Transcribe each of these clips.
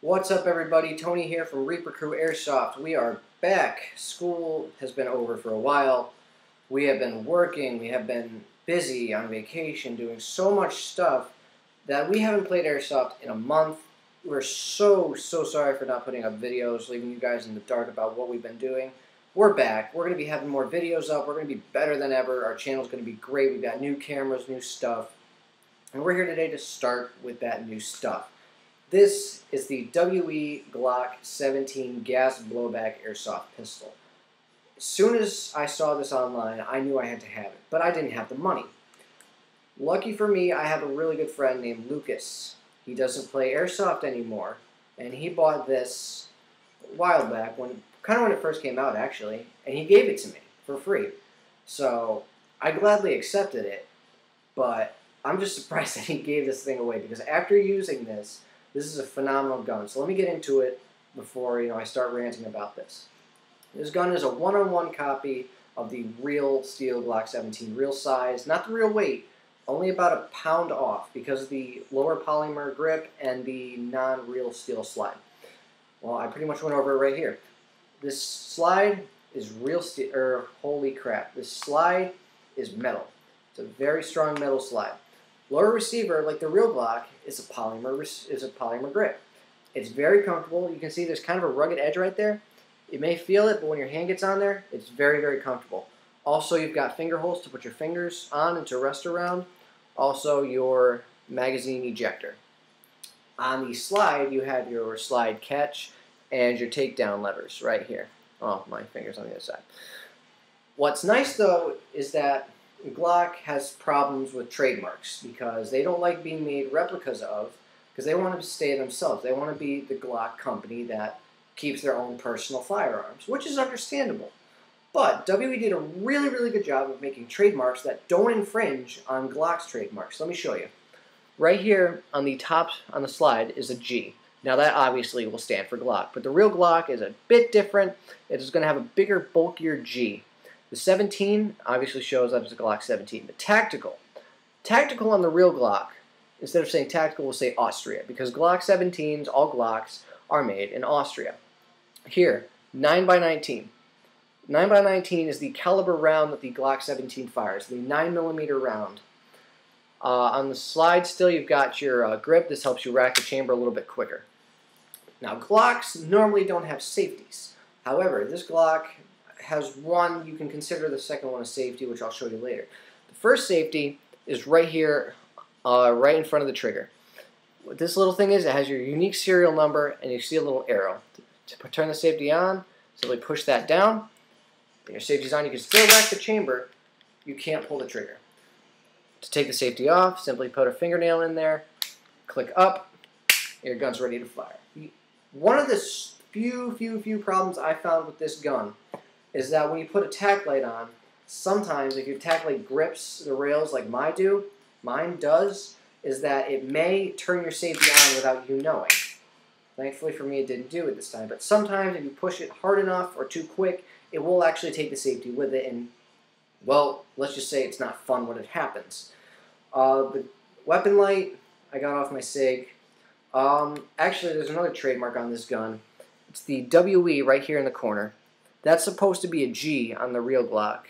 What's up, everybody? Tony here from Reaper Crew Airsoft. We are back. School has been over for a while. We have been working. We have been busy on vacation doing so much stuff that we haven't played Airsoft in a month. We're so sorry for not putting up videos, leaving you guys in the dark about what we've been doing. We're back. We're going to be having more videos up. We're going to be better than ever. Our channel's going to be great. We've got new cameras, new stuff. And we're here today to start with that new stuff. This is the WAYYYY Glock 17 gas blowback airsoft pistol. As soon as I saw this online, I knew I had to have it, but I didn't have the money. Lucky for me, I have a really good friend named Lucas. He doesn't play airsoft anymore, and he bought this a while back, kind of when it first came out actually, and he gave it to me for free. So I gladly accepted it, but I'm just surprised that he gave this thing away, because after using this is a phenomenal gun. So let me get into it before I start ranting about this. This gun is a one-on-one copy of the real steel Glock 17, real size, not the real weight, only about a pound off because of the lower polymer grip and the non-real steel slide. Well, I pretty much went over it right here. This slide is real steel, holy crap, this slide is metal. It's a very strong metal slide. Lower receiver, like the real Glock, is a polymer grip. It's very comfortable. You can see there's kind of a rugged edge right there. You may feel it, but when your hand gets on there, it's very comfortable. Also, you've got finger holes to put your fingers on and to rest around. Also, your magazine ejector. On the slide, you have your slide catch and your takedown levers right here. Oh, my finger's on the other side. What's nice, though, is that Glock has problems with trademarks because they don't like being made replicas of, because they want to stay themselves. They want to be the Glock company that keeps their own personal firearms, which is understandable. But WE did a really good job of making trademarks that don't infringe on Glock's trademarks. Let me show you. Right here on the top on the slide is a G. Now that obviously will stand for Glock, but the real Glock is a bit different. It is going to have a bigger, bulkier G. The 17 obviously shows up as a Glock 17. The tactical on the real Glock, instead of saying tactical, we'll say Austria, because Glock 17s, all Glocks, are made in Austria. Here, 9x19. 9x19 is the caliber round that the Glock 17 fires, the 9mm round. On the slide still, you've got your grip. This helps you rack the chamber a little bit quicker. Now, Glocks normally don't have safeties. However, this Glock has one. You can consider the second one a safety, which I'll show you later. The first safety is right here, right in front of the trigger. What this little thing is, it has your unique serial number, and you see a little arrow. To turn the safety on, simply push that down. When your safety's on, you can still rack the chamber. You can't pull the trigger. To take the safety off, simply put a fingernail in there, click up, and your gun's ready to fire. One of the few problems I found with this gun is that when you put a tack light on, sometimes if your tack light grips the rails like mine does, is that it may turn your safety on without you knowing. Thankfully for me, it didn't do it this time, but sometimes if you push it hard enough or too quick, it will actually take the safety with it, and, well, let's just say it's not fun when it happens. The weapon light, I got off my SIG. Actually, there's another trademark on this gun. It's the WE right here in the corner. That's supposed to be a G on the real Glock.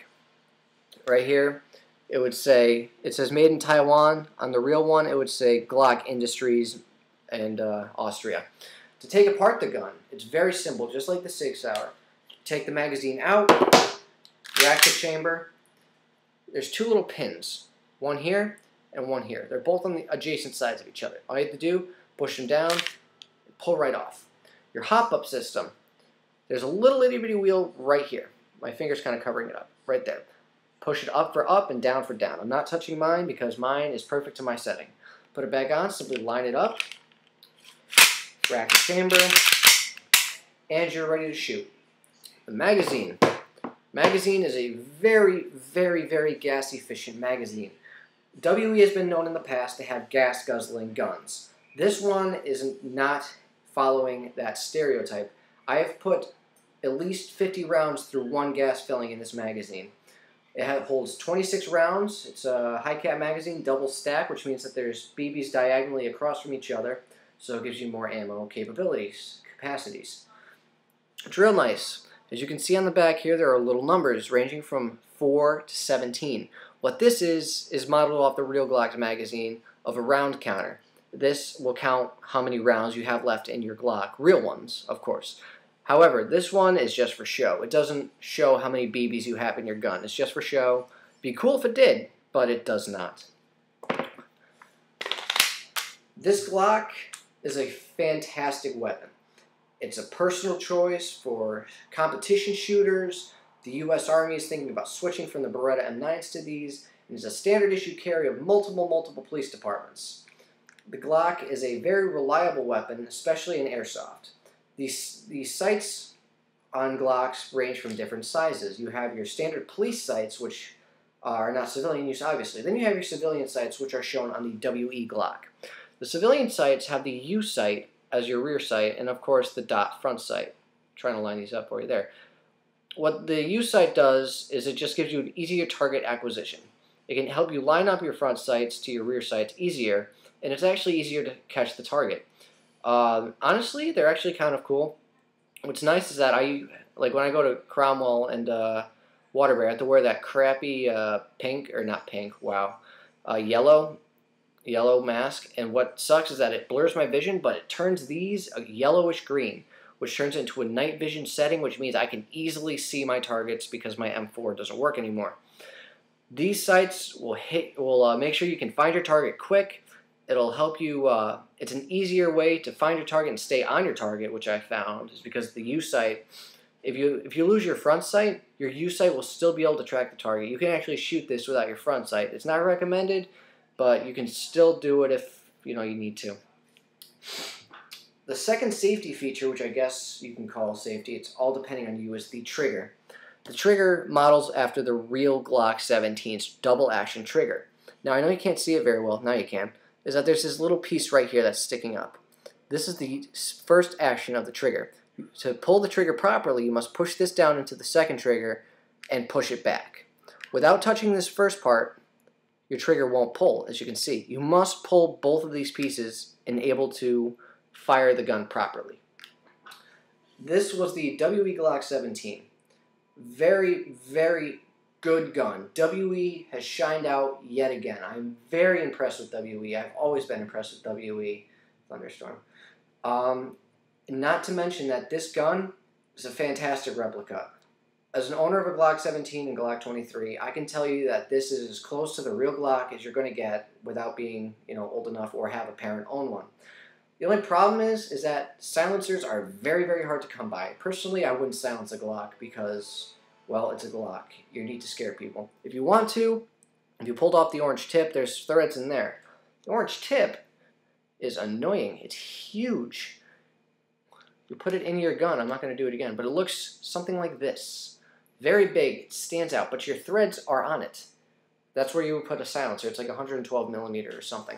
Right here, it says made in Taiwan. On the real one, it would say Glock Industries and Austria. To take apart the gun, it's very simple, just like the Sig Sauer. Take the magazine out, rack the chamber. There's two little pins, one here and one here. They're both on the adjacent sides of each other. All you have to do, push them down, and pull right off. Your hop-up system, there's a little itty-bitty wheel right here. My finger's kind of covering it up, right there. Push it up for up and down for down. I'm not touching mine because mine is perfect to my setting. Put it back on, simply line it up, rack the chamber, and you're ready to shoot. The magazine. Magazine is a very gas-efficient magazine. WE has been known in the past to have gas-guzzling guns. This one is not following that stereotype. I have put at least 50 rounds through one gas filling in this magazine. It holds 26 rounds. It's a high cap magazine, double stack, which means that there's BBs diagonally across from each other. so it gives you more ammo capacities. It's real nice. As you can see on the back here, there are little numbers ranging from 4 to 17. What this is modeled off the real Glock magazine of a round counter. This will count how many rounds you have left in your Glock, real ones, of course. However, this one is just for show. It doesn't show how many BBs you have in your gun. It's just for show. Be cool if it did, but it does not. This Glock is a fantastic weapon. It's a personal choice for competition shooters. The U.S. Army is thinking about switching from the Beretta M9s to these, and is a standard issue carry of multiple police departments. The Glock is a very reliable weapon, especially in airsoft. These sights on Glocks range from different sizes. You have your standard police sights, which are not civilian use, obviously. Then you have your civilian sights, which are shown on the WE Glock. The civilian sights have the U sight as your rear sight, and of course the dot front sight. I'm trying to line these up for you there. What the U sight does is it just gives you an easier target acquisition. It can help you line up your front sights to your rear sights easier, and it's actually easier to catch the target. Honestly, they're actually kind of cool. What's nice is that when I go to Cromwell and Waterbury, I have to wear that crappy yellow mask, and what sucks is that it blurs my vision, but it turns these a yellowish green, which turns into a night vision setting, which means I can easily see my targets because my M4 doesn't work anymore. These sights will make sure you can find your target quick. It'll help you, it's an easier way to find your target and stay on your target, which I found is because the U sight, if you lose your front sight, your U sight will still be able to track the target. You can actually shoot this without your front sight. It's not recommended, but you can still do it if you need to. The second safety feature, which I guess you can call safety, it's all depending on you, is the trigger. The trigger models after the real Glock 17's double action trigger. Now I know you can't see it very well, now you can, is that there's this little piece right here that's sticking up. This is the first action of the trigger. To pull the trigger properly, you must push this down into the second trigger and push it back. Without touching this first part, your trigger won't pull, as you can see. You must pull both of these pieces and able to fire the gun properly. This was the WE Glock 17. Very, very good gun. WE has shined out yet again. I'm very impressed with WE. I've always been impressed with WE. Thunderstorm. Not to mention that this gun is a fantastic replica. As an owner of a Glock 17 and Glock 23, I can tell you that this is as close to the real Glock as you're going to get without being, old enough or have a parent own one. The only problem is that silencers are very, very hard to come by. Personally, I wouldn't silence a Glock because, well, it's a Glock. You need to scare people. If you want to, if you pulled off the orange tip, there's threads in there. The orange tip is annoying. It's huge. You put it in your gun. I'm not going to do it again, but it looks something like this. Very big. It stands out, but your threads are on it. That's where you would put a silencer. It's like 112 millimeter or something.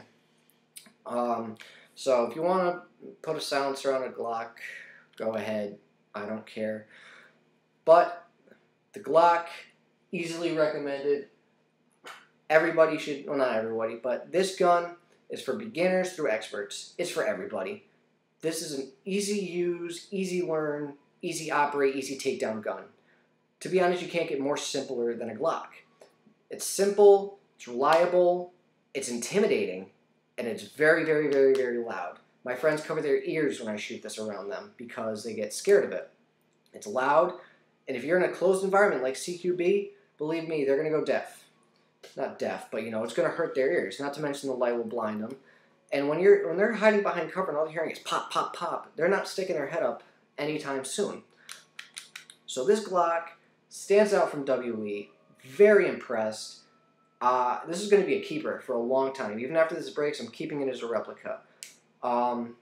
So if you want to put a silencer on a Glock, go ahead. I don't care. But the Glock, easily recommended. Everybody should, well, not everybody, but this gun is for beginners through experts. It's for everybody. This is an easy use, easy learn, easy operate, easy takedown gun. To be honest, you can't get more simpler than a Glock. It's simple, it's reliable, it's intimidating, and it's very, very, very, very loud. My friends cover their ears when I shoot this around them because they get scared of it. It's loud, and if you're in a closed environment like CQB, believe me, they're going to go deaf. Not deaf, but it's going to hurt their ears, not to mention the light will blind them. And when they're hiding behind cover and all they're hearing is pop, pop, pop, they're not sticking their head up anytime soon. So this Glock stands out from WE. Very impressed. This is going to be a keeper for a long time. Even after this breaks, I'm keeping it as a replica. And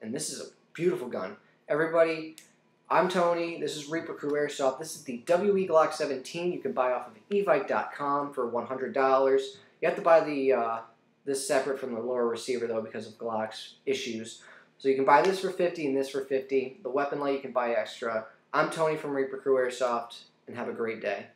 this is a beautiful gun. Everybody, I'm Tony. This is Reaper Crew Airsoft. This is the WE Glock 17. You can buy off of evike.com for $100. You have to buy this separate from the lower receiver, though, because of Glock's issues. So you can buy this for $50 and this for $50. The weapon light you can buy extra. I'm Tony from Reaper Crew Airsoft, and have a great day.